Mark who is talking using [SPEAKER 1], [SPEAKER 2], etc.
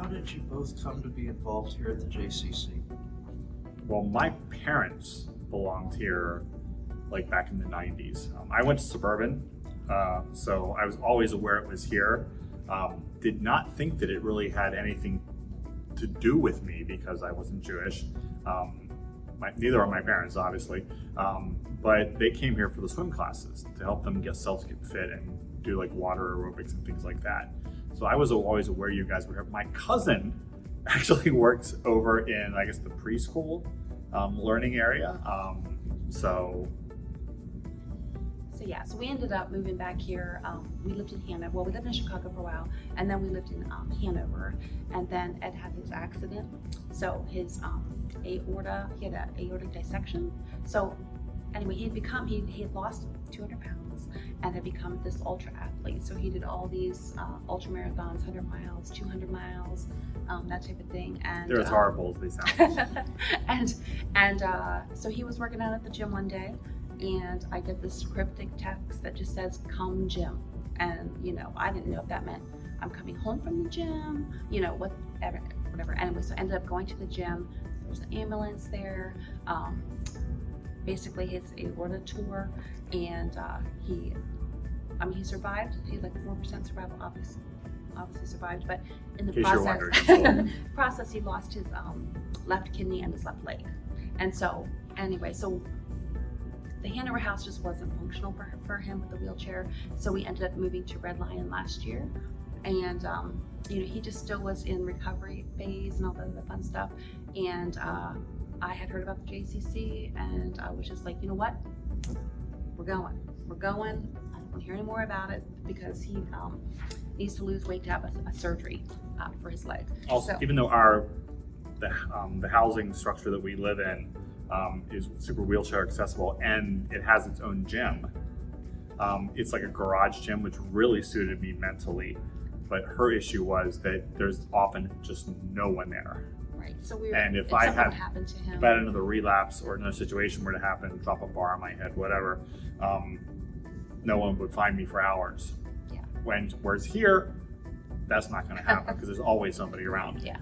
[SPEAKER 1] did you both come to be involved here at the JCC?
[SPEAKER 2] Well, my parents belonged here like back in the 90s. I went to suburban, so I was always aware it was here. Did not think that it really had anything to do with me because I wasn't Jewish. Neither are my parents, obviously, but they came here for the swim classes to help them get fit and do like water aerobics and things like that. So I was always aware you guys were here. My cousin actually works over in, I guess, the preschool learning area. So
[SPEAKER 3] yeah, so we ended up moving back here. We lived in Hanover. Well, we lived in Chicago for a while, and then we lived in Hanover. And then Ed had his accident. So his aorta, he had an aortic dissection. So anyway, he had lost 200 pounds and had become this ultra athlete. So he did all these ultra marathons, 100 miles, 200 miles, that type of thing. And
[SPEAKER 2] they're as horrible as they sound.
[SPEAKER 3] and so he was working out at the gym one day, and I get this cryptic text that just says, "Come gym." And I didn't know if that meant I'm coming home from the gym, whatever. Anyway, so I ended up going to the gym. There was an ambulance there. Basically his aorta tore, and he survived. He had like 4% survival, obviously survived, but in the process he lost his left kidney and his left leg. And so anyway, so the Hanover house just wasn't functional for him with the wheelchair. So we ended up moving to Red Lion last year, and he just still was in recovery phase and all the fun stuff. And I had heard about the JCC, and I was just like, you know what? We're going. I don't want to hear any more about it because he needs to lose weight to have a surgery for his leg.
[SPEAKER 2] Also, even though the housing structure that we live in is super wheelchair accessible and it has its own gym, it's like a garage gym, which really suited me mentally. But her issue was that there's often just no one there.
[SPEAKER 3] Right. So
[SPEAKER 2] if
[SPEAKER 3] I
[SPEAKER 2] had
[SPEAKER 3] happened to him,
[SPEAKER 2] if I had another relapse or another situation were to happen, drop a bar on my head, whatever, no one would find me for hours.
[SPEAKER 3] Yeah.
[SPEAKER 2] Whereas here, that's not going to happen because there's always somebody around.
[SPEAKER 3] Yeah.